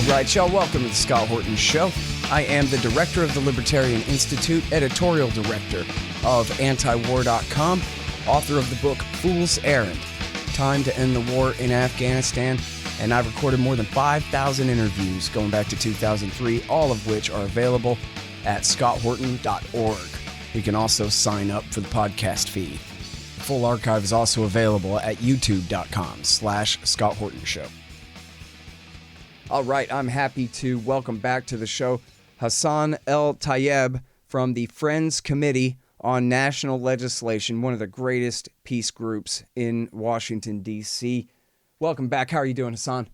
All right, y'all, welcome to the Scott Horton Show. I am the director of the Libertarian Institute, editorial director of antiwar.com, author of the book Fool's Errand, Time to End the War in Afghanistan, and I've recorded more than 5,000 interviews going back to 2003, all of which are available at scotthorton.org. You can also sign up for the podcast feed. The full archive is also available at youtube.com/Scott Horton Show. All right, I'm happy to welcome back to the show Hassan El-Tayyab from the Friends Committee on National Legislation, one of the greatest peace groups in Washington, D.C. Welcome back. How are you doing, Hassan?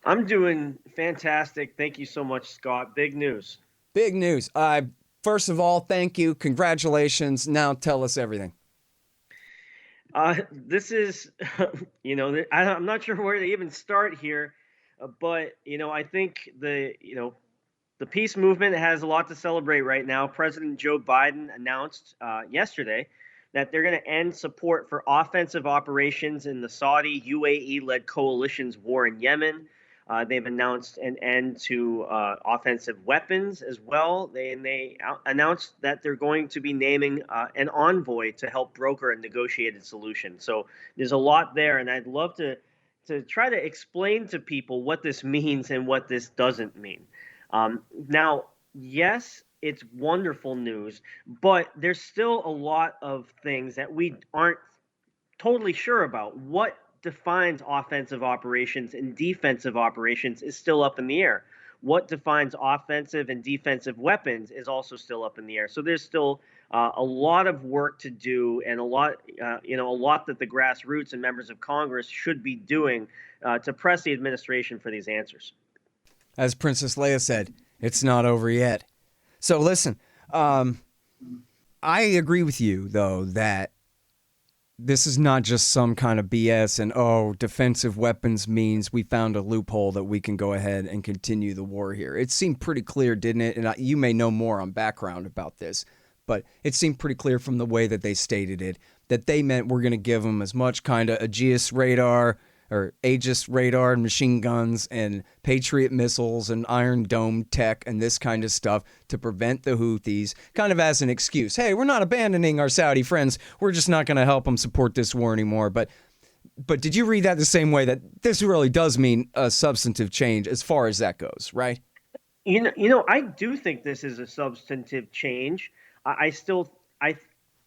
I'm doing fantastic. Thank you so much, Scott. Big news. Big news. First of all, thank you. Congratulations. Now tell us everything. This is, I'm not sure where to even start here. But, I think the peace movement has a lot to celebrate right now. President Joe Biden announced yesterday that they're going to end support for offensive operations in the Saudi UAE-led coalition's war in Yemen. They've announced an end to offensive weapons as well. They announced that they're going to be naming an envoy to help broker a negotiated solution. So there's a lot there, and I'd love to try to explain to people what this means and what this doesn't mean. Now, yes, it's wonderful news, but there's still a lot of things that we aren't totally sure about. What defines offensive operations and defensive operations is still up in the air. What defines offensive and defensive weapons is also still up in the air. So there's still a lot of work to do, and a lot that the grassroots and members of Congress should be doing to press the administration for these answers. As Princess Leia said, it's not over yet. So listen, I agree with you, though, that this is not just some kind of BS and, defensive weapons means we found a loophole that we can go ahead and continue the war here. It seemed pretty clear, didn't it? And you may know more on background about this, but it seemed pretty clear from the way that they stated it that they meant we're going to give them as much kind of Aegis radar and machine guns and Patriot missiles and Iron Dome tech and this kind of stuff to prevent the Houthis, kind of as an excuse. Hey, we're not abandoning our Saudi friends. We're just not going to help them support this war anymore. But did you read that the same way, that this really does mean a substantive change as far as that goes, right? I do think this is a substantive change.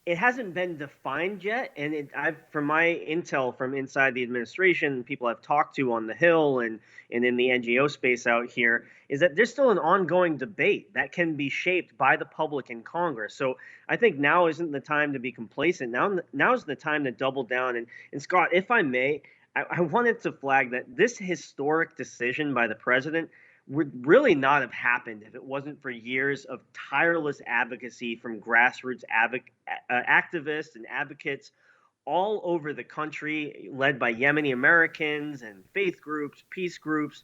It hasn't been defined yet, and from my intel from inside the administration, people I've talked to on the Hill and in the NGO space out here, is that there's still an ongoing debate that can be shaped by the public in Congress. So I think now isn't the time to be complacent. Now is the time to double down. And Scott, if I may, I wanted to flag that this historic decision by the president would really not have happened if it wasn't for years of tireless advocacy from grassroots activists and advocates all over the country, led by Yemeni Americans and faith groups, peace groups,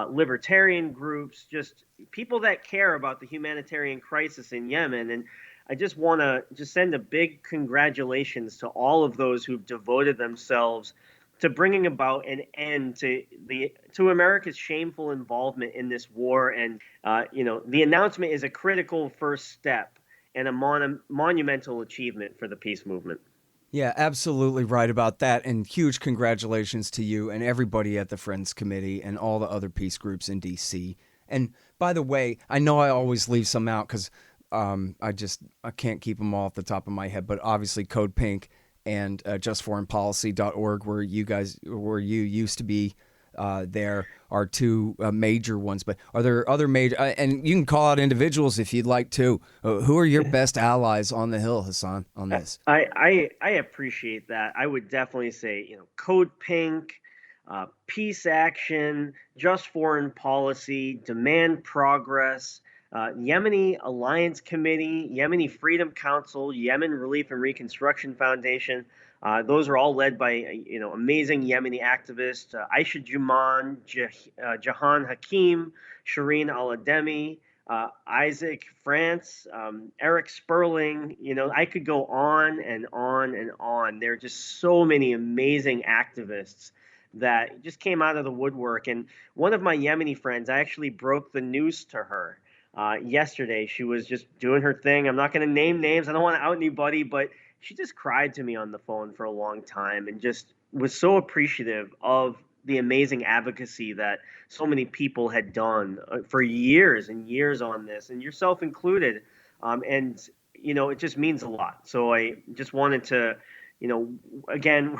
libertarian groups, just people that care about the humanitarian crisis in Yemen. And I just want to send a big congratulations to all of those who've devoted themselves to bringing about an end to America's shameful involvement in this war. And, the announcement is a critical first step and a monumental achievement for the peace movement. Yeah, absolutely right about that. And huge congratulations to you and everybody at the Friends Committee and all the other peace groups in D.C. And by the way, I know I always leave some out because I can't keep them all off the top of my head, but obviously Code Pink and justforeignpolicy.org, where you used to be, there are two major ones. But are there other major, and you can call out individuals if you'd like to. Who are your best allies on the Hill, Hassan, on this? I appreciate that. I would definitely say, Code Pink, Peace Action, Just Foreign Policy, Demand Progress, Yemeni Alliance Committee, Yemeni Freedom Council, Yemen Relief and Reconstruction Foundation. Those are all led by amazing Yemeni activists: Aisha Juman, Jahan Hakim, Shireen Al-Ademi, Isaac France, Eric Sperling. I could go on and on and on. There are just so many amazing activists that just came out of the woodwork. And one of my Yemeni friends, I actually broke the news to her yesterday. She was just doing her thing. I'm not going to name names. I don't want to out anybody, but she just cried to me on the phone for a long time and just was so appreciative of the amazing advocacy that so many people had done for years and years on this, and yourself included. And it just means a lot. So I just wanted to, again,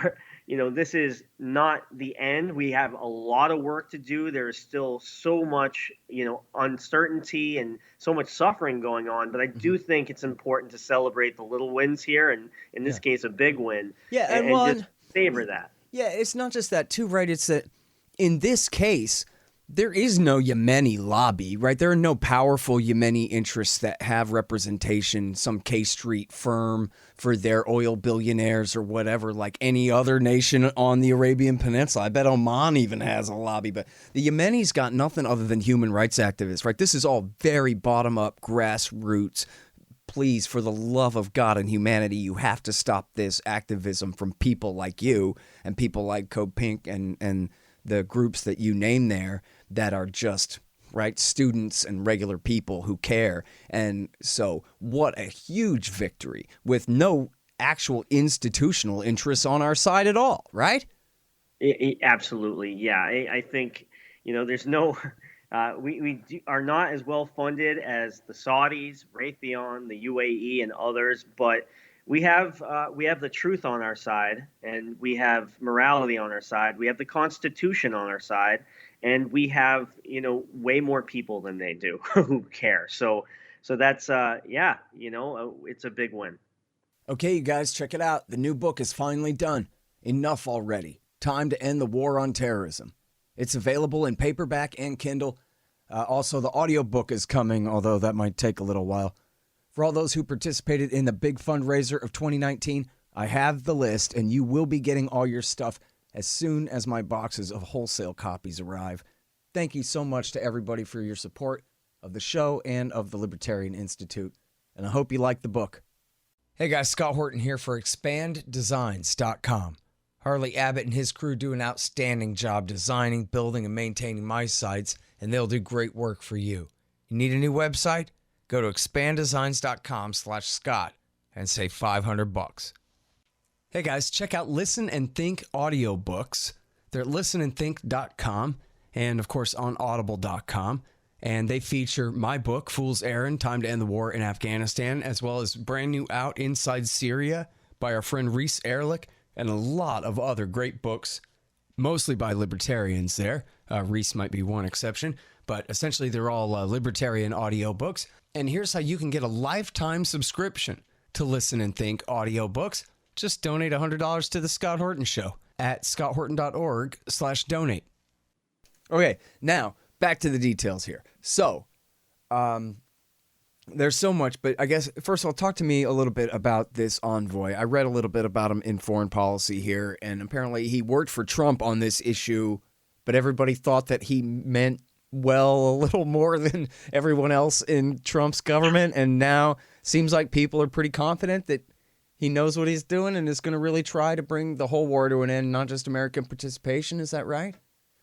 this is not the end. We have a lot of work to do. There's still so much, uncertainty and so much suffering going on. But I do think it's important to celebrate the little wins here, and in this case, a big win. Yeah, and just savor that. Yeah, it's not just that too, right? It's that in this case, there is no Yemeni lobby, right? There are no powerful Yemeni interests that have representation, some K Street firm for their oil billionaires or whatever, like any other nation on the Arabian Peninsula. I bet Oman even has a lobby, but the Yemenis got nothing other than human rights activists, right? This is all very bottom-up, grassroots. Please, for the love of God and humanity, you have to stop this activism from people like you and people like Code Pink and the groups that you name there that are just, right, students and regular people who care. And so what a huge victory with no actual institutional interests on our side at all, right? Absolutely. Yeah. I think, there's no, are not as well funded as the Saudis, Raytheon, the UAE, and others, but we have the truth on our side, and we have morality on our side. We have the Constitution on our side, and we have way more people than they do who care. So that's it's a big win. Okay, you guys, check it out. The new book is finally done. Enough already. Time to end the war on terrorism. It's available in paperback and Kindle. Also, the audiobook is coming, although that might take a little while. For all those who participated in the big fundraiser of 2019, I have the list, and you will be getting all your stuff as soon as my boxes of wholesale copies arrive. Thank you so much to everybody for your support of the show and of the Libertarian Institute, and I hope you like the book. Hey guys, Scott Horton here for ExpandDesigns.com. Harley Abbott and his crew do an outstanding job designing, building, and maintaining my sites, and they'll do great work for you. You need a new website? Go to expanddesigns.com/Scott and save $500. Hey guys, check out Listen and Think audiobooks. They're at listenandthink.com and of course on audible.com. And they feature my book, Fool's Errand, Time to End the War in Afghanistan, as well as brand new Out Inside Syria by our friend Reese Ehrlich, and a lot of other great books, mostly by libertarians there. Reese might be one exception, but essentially they're all libertarian audiobooks. And here's how you can get a lifetime subscription to Listen and Think audiobooks. Just donate $100 to The Scott Horton Show at scotthorton.org/donate. Okay, now back to the details here. So, there's so much, but I guess, first of all, talk to me a little bit about this envoy. I read a little bit about him in Foreign Policy here, and apparently he worked for Trump on this issue, but everybody thought that he meant well a little more than everyone else in Trump's government, and now seems like people are pretty confident that he knows what he's doing and is going to really try to bring the whole war to an end, not just American participation. Is that right?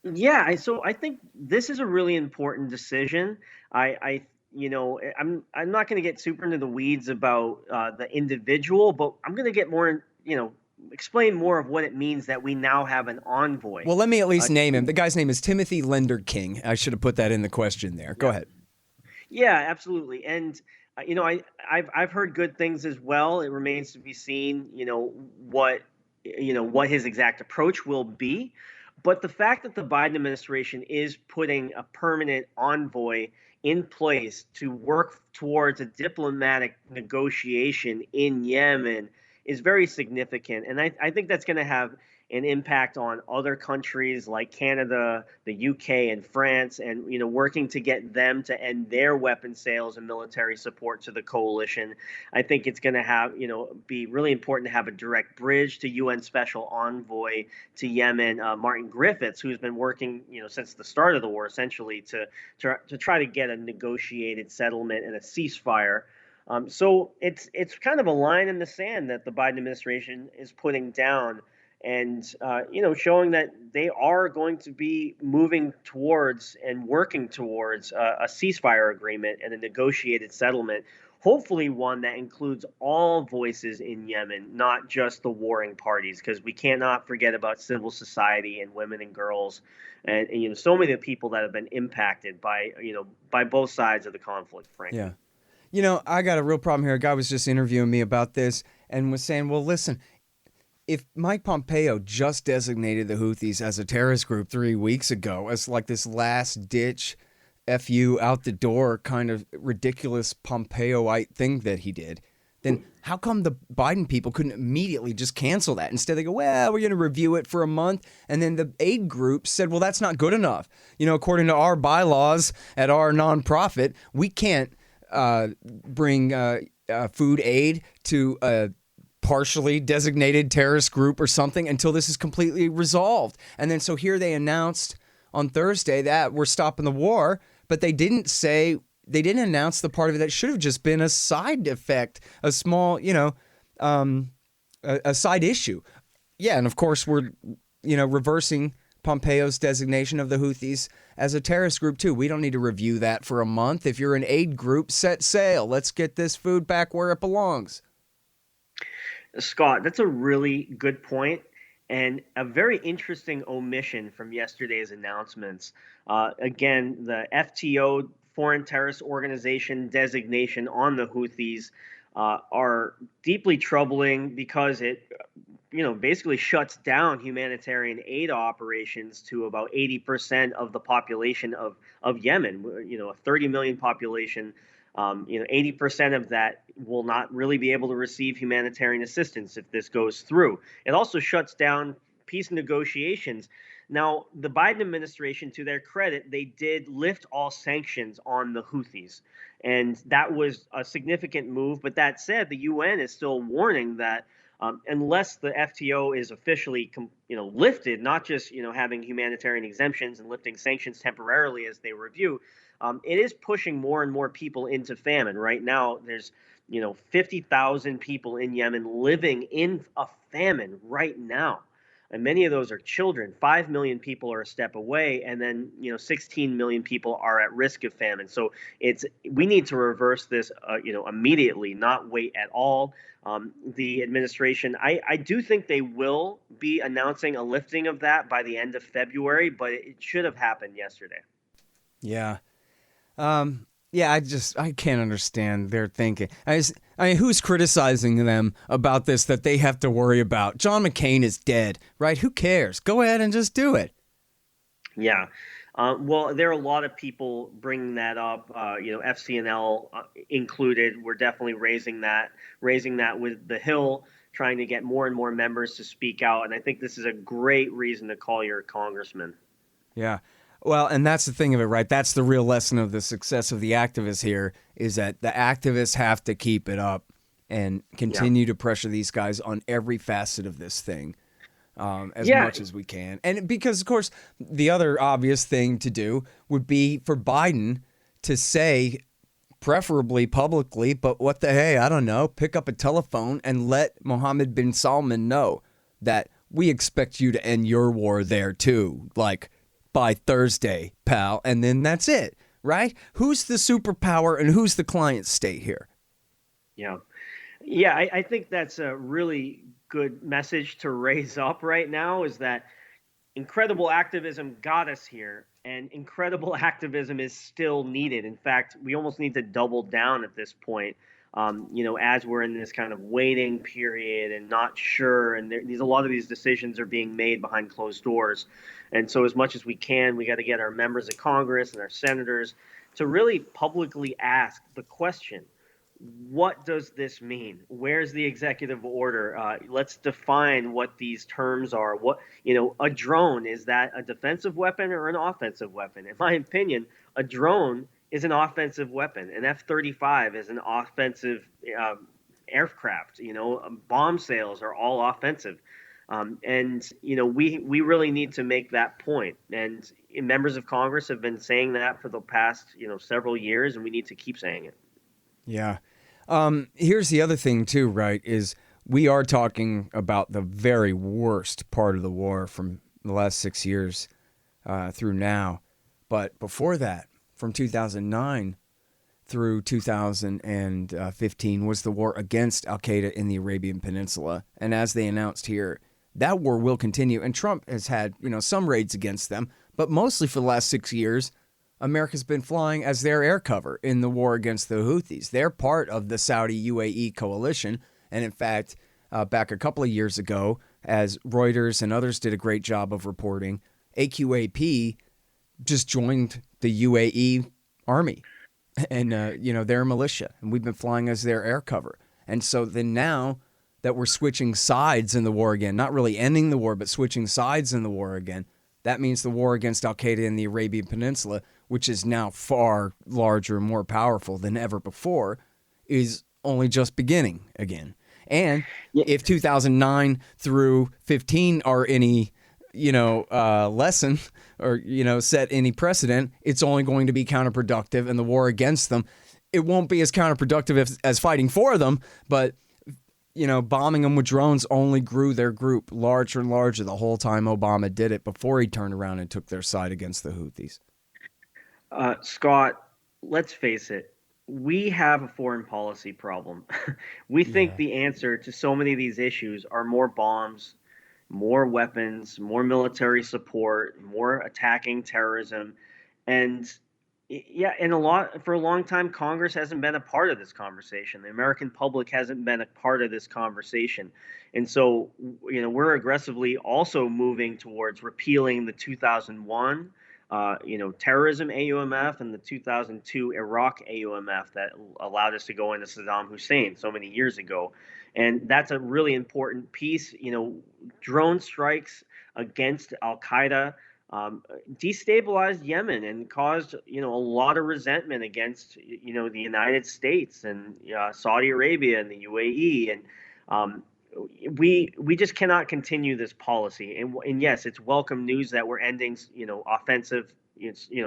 Yeah, so I think this is a really important decision. I'm not going to get super into the weeds about the individual, but I'm going to get more, explain more of what it means that we now have an envoy. Well, let me at least name him. The guy's name is Timothy Lender King. I should have put that in the question there. Go ahead. Yeah, absolutely. And I've heard good things as well. It remains to be seen, what his exact approach will be. But the fact that the Biden administration is putting a permanent envoy in place to work towards a diplomatic negotiation in Yemen is very significant. And I think that's going to have an impact on other countries like Canada, the UK, and France, and working to get them to end their weapon sales and military support to the coalition. I think it's going to have be really important to have a direct bridge to UN Special Envoy to Yemen, Martin Griffiths, who's been working since the start of the war essentially to try to get a negotiated settlement and a ceasefire. So it's kind of a line in the sand that the Biden administration is putting down. and showing that they are going to be moving towards and working towards a ceasefire agreement and a negotiated settlement. Hopefully, one that includes all voices in Yemen, not just the warring parties, because we cannot forget about civil society and women and girls, and so many of the people that have been impacted by both sides of the conflict. Frankly, yeah. I got a real problem here. A guy was just interviewing me about this and was saying, well, listen, if Mike Pompeo just designated the Houthis as a terrorist group 3 weeks ago as like this last ditch FU out the door kind of ridiculous Pompeoite thing that he did, then how come the Biden people couldn't immediately just cancel that? Instead they go, well, we're going to review it for a month. And then the aid group said, well, that's not good enough. According to our bylaws at our nonprofit, we can't bring food aid to a partially designated terrorist group or something until this is completely resolved. And then so here they announced on Thursday that we're stopping the war, but they didn't announce the part of it that should have just been a side effect, a small, a side issue. Yeah, and of course we're, reversing Pompeo's designation of the Houthis as a terrorist group too. We don't need to review that for a month. If you're an aid group, set sail. Let's get this food back where it belongs. Scott, that's a really good point and a very interesting omission from yesterday's announcements. Again, the FTO, Foreign Terrorist Organization designation on the Houthis are deeply troubling because it, basically shuts down humanitarian aid operations to about 80% of the population of Yemen. A 30 million population. 80% of that will not really be able to receive humanitarian assistance if this goes through. It also shuts down peace negotiations. Now, the Biden administration, to their credit, they did lift all sanctions on the Houthis, and that was a significant move. But that said, the UN is still warning that unless the FTO is officially, lifted, not just having humanitarian exemptions and lifting sanctions temporarily as they review. It is pushing more and more people into famine. Right now, there's 50,000 people in Yemen living in a famine right now. And many of those are children. 5 million people are a step away, and then 16 million people are at risk of famine. So we need to reverse this immediately, not wait at all. The administration, I do think they will be announcing a lifting of that by the end of February, but it should have happened yesterday. Yeah. I can't understand their thinking. I mean, who's criticizing them about this that they have to worry about? John McCain is dead, right? Who cares? Go ahead and just do it. Yeah. Well, there are a lot of people bringing that up, FCNL included. We're definitely raising that with the Hill, trying to get more and more members to speak out. And I think this is a great reason to call your congressman. Yeah. Well, and that's the thing of it, right? That's the real lesson of the success of the activists here is that the activists have to keep it up and continue to pressure these guys on every facet of this thing as much as we can. And because, of course, the other obvious thing to do would be for Biden to say, preferably publicly, but what the hey, I don't know, pick up a telephone and let Mohammed bin Salman know that we expect you to end your war there too. Like, by Thursday, pal, and then that's it, right? Who's the superpower and who's the client state here? Yeah, I think that's a really good message to raise up right now is that incredible activism got us here, and incredible activism is still needed. In fact, we almost need to double down at this point. As we're in this kind of waiting period and not sure, and a lot of these decisions are being made behind closed doors. And so as much as we can, we got to get our members of Congress and our senators to really publicly ask the question, what does this mean? Where's the executive order? Let's define what these terms are. A drone, is that a defensive weapon or an offensive weapon? In my opinion, a drone is an offensive weapon. An F-35 is an offensive aircraft. Bomb sales are all offensive. We really need to make that point. And members of Congress have been saying that for the past, several years, and we need to keep saying it. Yeah. Here's the other thing too, right, is we are talking about the very worst part of the war from the last 6 years through now. But before that, from 2009 through 2015 was the war against Al-Qaeda in the Arabian Peninsula. And as they announced here, that war will continue. And Trump has had, some raids against them, but mostly for the last 6 years, America's been flying as their air cover in the war against the Houthis. They're part of the Saudi UAE coalition. And in fact, back a couple of years ago, as Reuters and others did a great job of reporting, AQAP just joined the UAE army and, their militia. And we've been flying as their air cover. And so then now that we're switching sides in the war again, not really ending the war, but switching sides in the war again, that means the war against Al-Qaeda in the Arabian Peninsula, which is now far larger and more powerful than ever before, is only just beginning again. And if 2009 through 15 are any, lesson or, set any precedent, it's only going to be counterproductive. And the war against them, it won't be as counterproductive as fighting for them, but bombing them with drones only grew their group larger and larger the whole time Obama did it before he turned around and took their side against the Houthis. Scott, let's face it. We have a foreign policy problem. We think the answer to so many of these issues are more bombs, more weapons, more military support, more attacking terrorism. And for a long time, Congress hasn't been a part of this conversation. The American public hasn't been a part of this conversation. And so, we're aggressively also moving towards repealing the 2001, terrorism AUMF and the 2002 Iraq AUMF that allowed us to go into Saddam Hussein so many years ago. And that's a really important piece. Drone strikes against Al-Qaeda destabilized Yemen and caused, a lot of resentment against, the United States and Saudi Arabia and the UAE. And we just cannot continue this policy. And yes, it's welcome news that we're ending, offensive,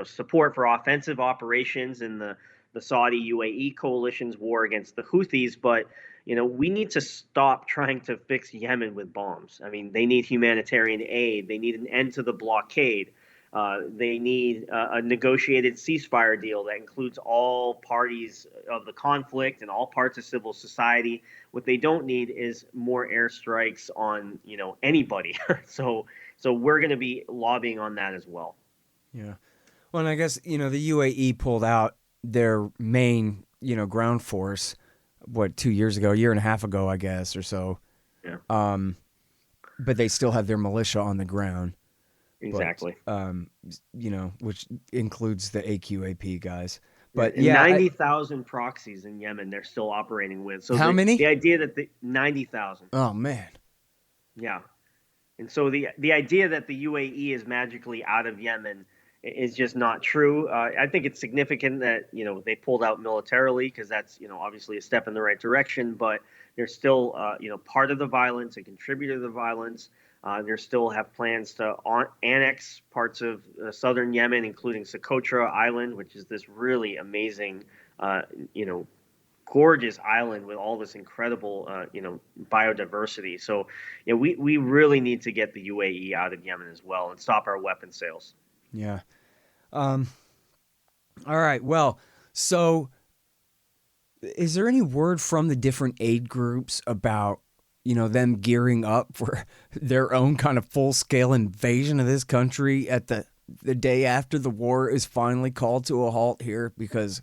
support for offensive operations in the Saudi UAE coalition's war against the Houthis. But, we need to stop trying to fix Yemen with bombs. I mean, they need humanitarian aid. They need an end to the blockade. They need a negotiated ceasefire deal that includes all parties of the conflict and all parts of civil society. What they don't need is more airstrikes on, anybody. So we're going to be lobbying on that as well. Yeah. Well, and I guess, the UAE pulled out their main, ground force, 2 years ago, a year and a half ago, I guess, or so. Yeah. But they still have their militia on the ground. Exactly. But, which includes the AQAP guys. But 90,000 proxies in Yemen they're still operating with. So how many? The idea that 90,000. Oh man. Yeah. And so the idea that the UAE is magically out of Yemen is just not true. I think it's significant that they pulled out militarily because that's obviously a step in the right direction. But they're still part of the violence, a contributor to the violence. They still have plans to annex parts of southern Yemen, including Socotra Island, which is this really amazing, gorgeous island with all this incredible, biodiversity. So, we really need to get the UAE out of Yemen as well and stop our weapons sales. Yeah. All right. Well, so is there any word from the different aid groups about them gearing up for their own kind of full-scale invasion of this country at the day after the war is finally called to a halt here? Because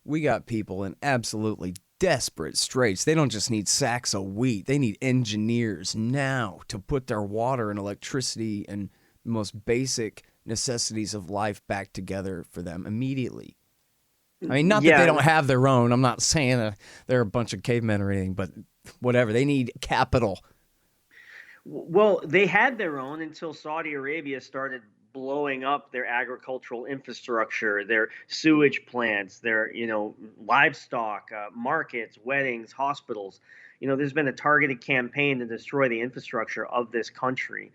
we got people in absolutely desperate straits. They don't just need sacks of wheat. They need engineers now to put their water and electricity and the most basic necessities of life back together for them immediately. I mean, not that they don't have their own. I'm not saying that they're a bunch of cavemen or anything, but whatever. They need capital. Well, they had their own until Saudi Arabia started blowing up their agricultural infrastructure, their sewage plants, their, livestock, markets, weddings, hospitals. There's been a targeted campaign to destroy the infrastructure of this country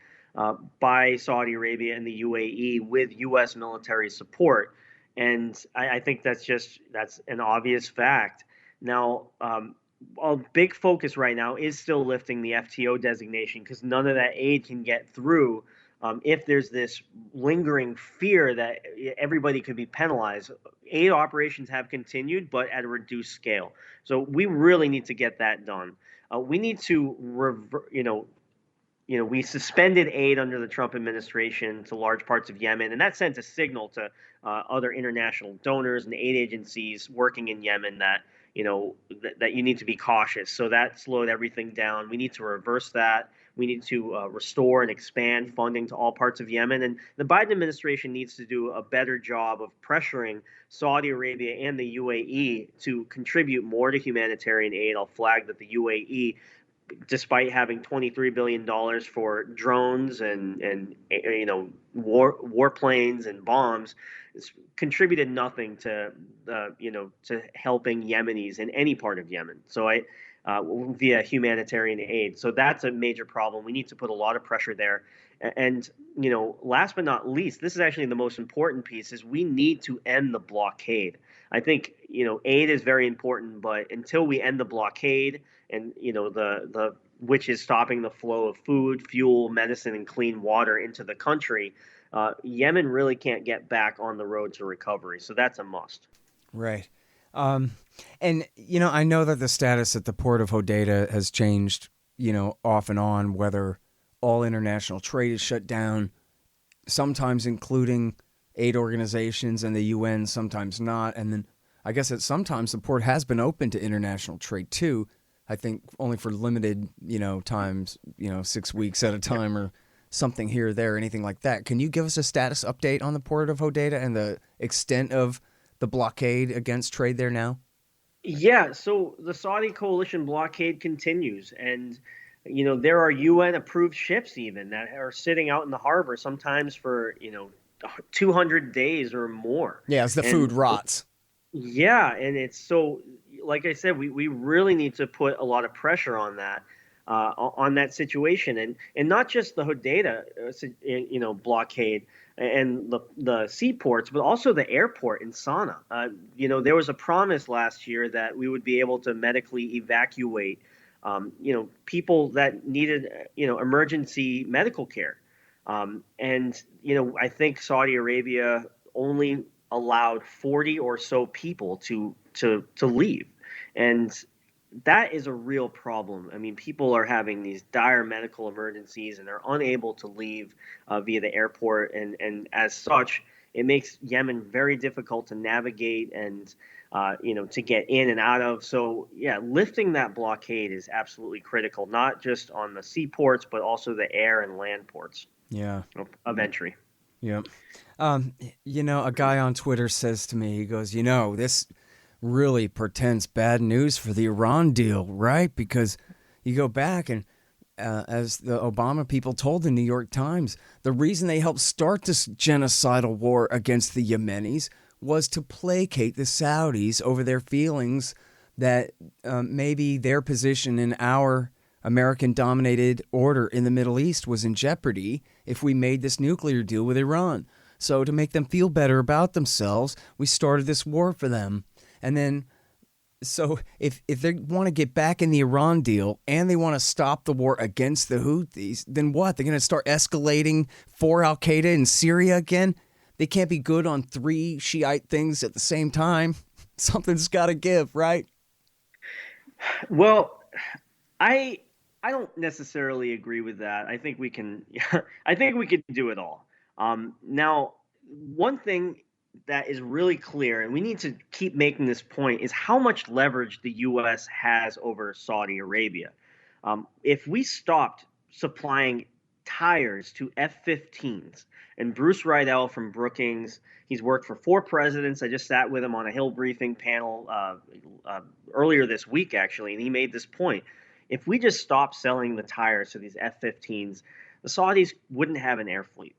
by Saudi Arabia and the UAE with U.S. military support. And I think that's an obvious fact. Now, a big focus right now is still lifting the FTO designation because none of that aid can get through if there's this lingering fear that everybody could be penalized. Aid operations have continued, but at a reduced scale. So we really need to get that done. We need to we suspended aid under the Trump administration to large parts of Yemen, and that sent a signal to other international donors and aid agencies working in Yemen that that you need to be cautious. So that slowed everything down. We need to reverse that. We need to restore and expand funding to all parts of Yemen, and the Biden administration needs to do a better job of pressuring Saudi Arabia and the UAE to contribute more to humanitarian aid. I'll flag that the UAE, despite having $23 billion for drones and warplanes and bombs, it's contributed nothing to to helping Yemenis in any part of Yemen. So via humanitarian aid. So that's a major problem. We need to put a lot of pressure there. And last but not least, this is actually the most important piece: is we need to end the blockade. I think aid is very important, but until we end the blockade and the which is stopping the flow of food, fuel, medicine, and clean water into the country, Yemen really can't get back on the road to recovery. So that's a must. Right. And, I know that the status at the port of Hodeidah has changed, off and on, whether all international trade is shut down, sometimes including aid organizations and the UN, sometimes not. And then I guess sometimes the port has been open to international trade too. I think only for limited, times, 6 weeks at a time or something here or there, anything like that. Can you give us a status update on the port of Hodeidah and the extent of the blockade against trade there now? Yeah, so the Saudi coalition blockade continues, and there are UN approved ships even that are sitting out in the harbor sometimes for 200 days or more. Yeah, as the food rots. Yeah, and it's so, like I said, we really need to put a lot of pressure on that situation, and not just the Hodeidah blockade and the seaports, but also the airport in Sana'a. There was a promise last year that we would be able to medically evacuate people that needed emergency medical care, and I think Saudi Arabia only allowed 40 or so people to leave, and that is a real problem. I mean, people are having these dire medical emergencies and they're unable to leave via the airport, and as such, it makes Yemen very difficult to navigate and to get in and out of. So yeah, lifting that blockade is absolutely critical, not just on the seaports but also the air and land ports. Yeah, of entry. Yep. A guy on Twitter says to me, he goes, this really portends bad news for the Iran deal, right? Because you go back and as the Obama people told the New York Times, the reason they helped start this genocidal war against the Yemenis was to placate the Saudis over their feelings that maybe their position in our American-dominated order in the Middle East was in jeopardy if we made this nuclear deal with Iran. So to make them feel better about themselves, we started this war for them. And then, so if they want to get back in the Iran deal and they want to stop the war against the Houthis, then what? They're going to start escalating for Al-Qaeda in Syria again? They can't be good on three Shiite things at the same time. Something's got to give, right? Well, I don't necessarily agree with that. I think we can I think we can do it all. Now, one thing that is really clear, and we need to keep making this point, is how much leverage the U.S. has over Saudi Arabia. If we stopped supplying tires to F-15s, and Bruce Riedel from Brookings, he's worked for 4 presidents. I just sat with him on a Hill briefing panel earlier this week, actually, and he made this point. If we just stopped selling the tires to these F-15s, the Saudis wouldn't have an air fleet.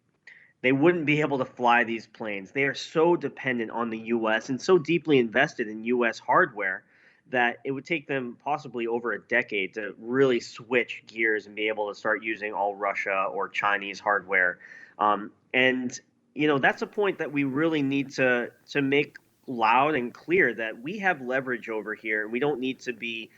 They wouldn't be able to fly these planes. They are so dependent on the U.S. and so deeply invested in U.S. hardware that it would take them possibly over a decade to really switch gears and be able to start using all Russia or Chinese hardware. And that's a point that we really need to make loud and clear that we have leverage over here, and we don't need to be,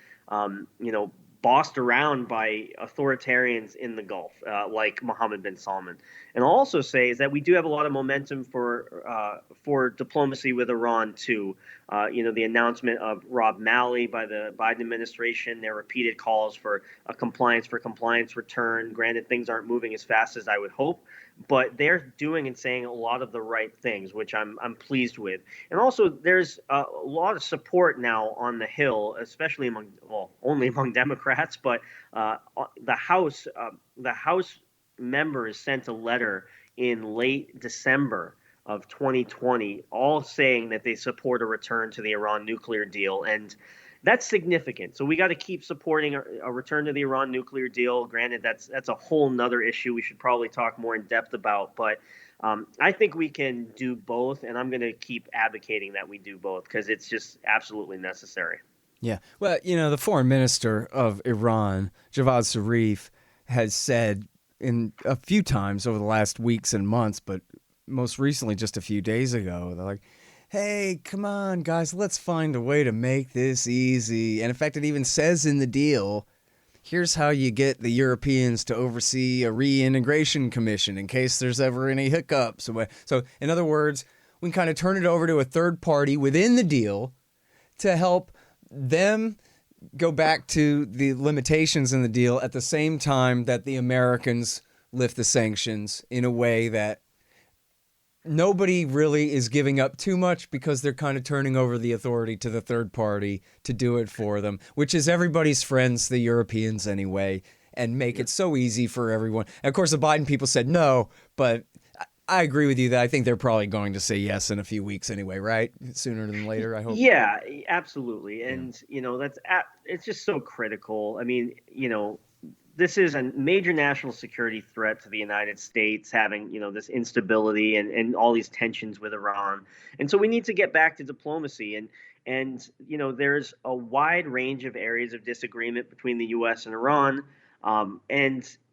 bossed around by authoritarians in the Gulf, like Mohammed bin Salman. And I'll also say is that we do have a lot of momentum for diplomacy with Iran too. The announcement of Rob Malley by the Biden administration, their repeated calls for a compliance for compliance return. Granted, things aren't moving as fast as I would hope, but they're doing and saying a lot of the right things, which I'm pleased with. And also, there's a lot of support now on the Hill, especially only among Democrats, but the House members sent a letter in late December of 2020, all saying that they support a return to the Iran nuclear deal, and that's significant. So we got to keep supporting a return to the Iran nuclear deal. Granted, that's a whole nother issue we should probably talk more in depth about, but I think we can do both, and I'm going to keep advocating that we do both because it's just absolutely necessary. Yeah. Well, the foreign minister of Iran, Javad Zarif, has said in a few times over the last weeks and months, but most recently just a few days ago, they're like, hey, come on, guys, let's find a way to make this easy. And in fact, it even says in the deal, here's how you get the Europeans to oversee a reintegration commission in case there's ever any hiccups. So in other words, we can kind of turn it over to a third party within the deal to help them go back to the limitations in the deal at the same time that the Americans lift the sanctions in a way that nobody really is giving up too much because they're kind of turning over the authority to the third party to do it for them, which is everybody's friends, the Europeans anyway, and make it so easy for everyone. And of course, the Biden people said no, but I agree with you that I think they're probably going to say yes in a few weeks anyway, right? Sooner than later, I hope. Yeah, absolutely. And, it's just so critical. I mean, this is a major national security threat to the United States, having, this instability and all these tensions with Iran. And so we need to get back to diplomacy. And there's a wide range of areas of disagreement between the U.S. and Iran.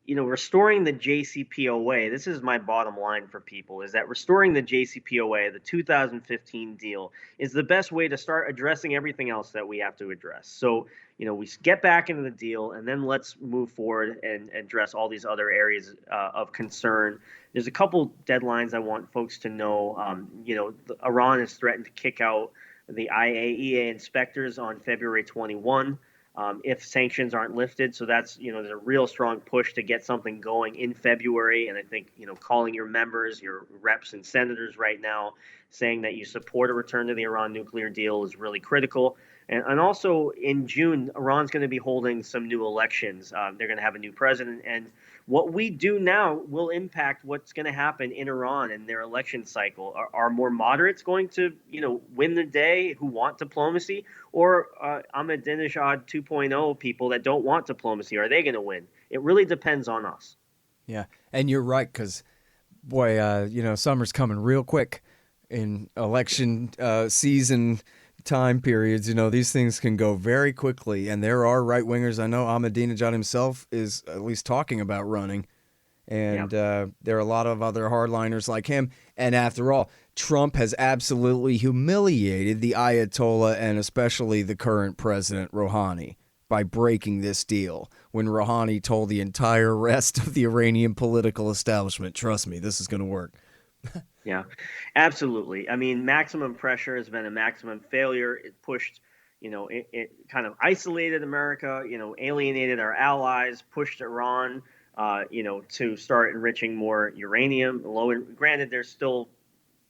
Restoring the JCPOA, this is my bottom line for people, is that restoring the JCPOA, the 2015 deal, is the best way to start addressing everything else that we have to address. So, we get back into the deal, and then let's move forward and address all these other areas of concern. There's a couple deadlines I want folks to know. Iran has threatened to kick out the IAEA inspectors on February 21. If sanctions aren't lifted. So that's, there's a real strong push to get something going in February. And I think, calling your members, your reps and senators right now, saying that you support a return to the Iran nuclear deal is really critical. And also in June, Iran's going to be holding some new elections. They're going to have a new president. And what we do now will impact what's going to happen in Iran and their election cycle. Are more moderates going to, win the day who want diplomacy? Or Ahmadinejad 2.0 people that don't want diplomacy, are they going to win? It really depends on us. Yeah, and you're right, because, boy, summer's coming real quick in election season time periods. These things can go very quickly, and there are right-wingers. I know Ahmadinejad himself is at least talking about running, and there are a lot of other hardliners like him. And after all, Trump has absolutely humiliated the Ayatollah and especially the current president, Rouhani, by breaking this deal when Rouhani told the entire rest of the Iranian political establishment, trust me, this is going to work. Yeah, absolutely. I mean, maximum pressure has been a maximum failure. It pushed, it kind of isolated America, alienated our allies, pushed Iran, to start enriching more uranium. Granted, they're still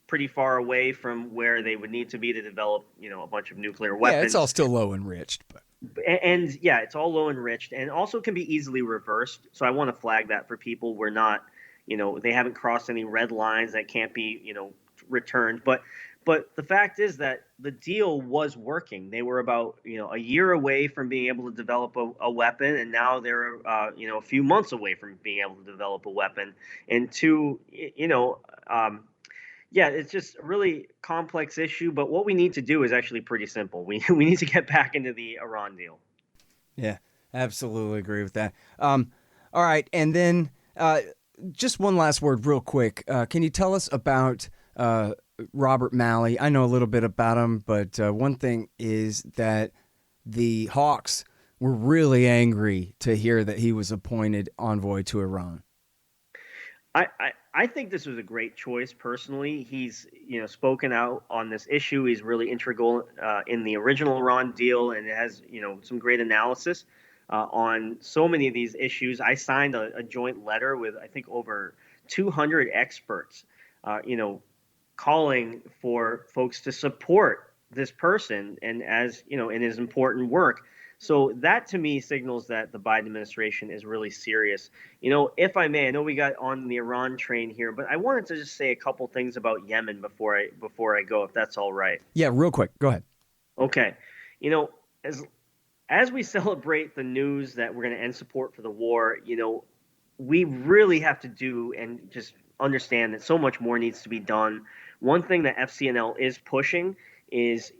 pretty far away from where they would need to be to develop, a bunch of nuclear weapons. Yeah, it's all still low enriched. And yeah, it's all low enriched and also can be easily reversed. So I want to flag that for people. We're not, they haven't crossed any red lines that can't be, returned. But the fact is that the deal was working. They were about, a year away from being able to develop a weapon. And now they're, a few months away from being able to develop a weapon. And yeah, it's just a really complex issue, but what we need to do is actually pretty simple. We need to get back into the Iran deal. Yeah, absolutely agree with that. All right, and then just one last word real quick. Can you tell us about Robert Malley. I know a little bit about him, but one thing is that the Hawks were really angry to hear that he was appointed envoy to Iran. I think this was a great choice personally. He's spoken out on this issue. He's really integral in the original Iran deal, and has some great analysis on so many of these issues. I signed a joint letter with I think over 200 experts, calling for folks to support this person and as in his important work. So that to me signals that the Biden administration is really serious. If I may, I know we got on the Iran train here, but I wanted to just say a couple things about Yemen before I go, if that's all right. Yeah, real quick. Go ahead. Okay. As we celebrate the news that we're going to end support for the war, we really have to do and just understand that so much more needs to be done. One thing that FCNL is pushing is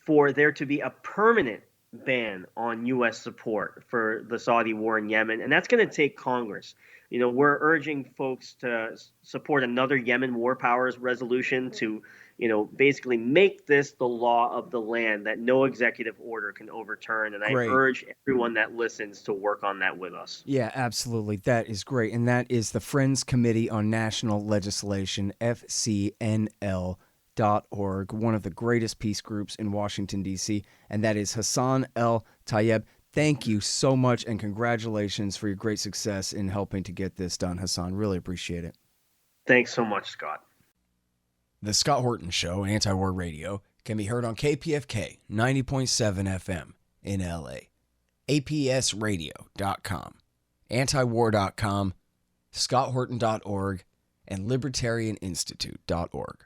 for there to be a permanent ban on U.S. support for the Saudi war in Yemen, and that's going to take Congress. We're urging folks to support another Yemen War Powers resolution to, basically make this the law of the land that no executive order can overturn. And Great. I urge everyone that listens to work on that with us. Yeah, absolutely. That is great. And that is the Friends Committee on National Legislation, FCNL.org, one of the greatest peace groups in Washington, D.C., and that is Hassan El-Tayyab. Thank you so much, and congratulations for your great success in helping to get this done, Hassan. Really appreciate it. Thanks so much, Scott. The Scott Horton Show, Anti-War Radio, can be heard on KPFK 90.7 FM in LA, APSradio.com, antiwar.com, scotthorton.org, and libertarianinstitute.org.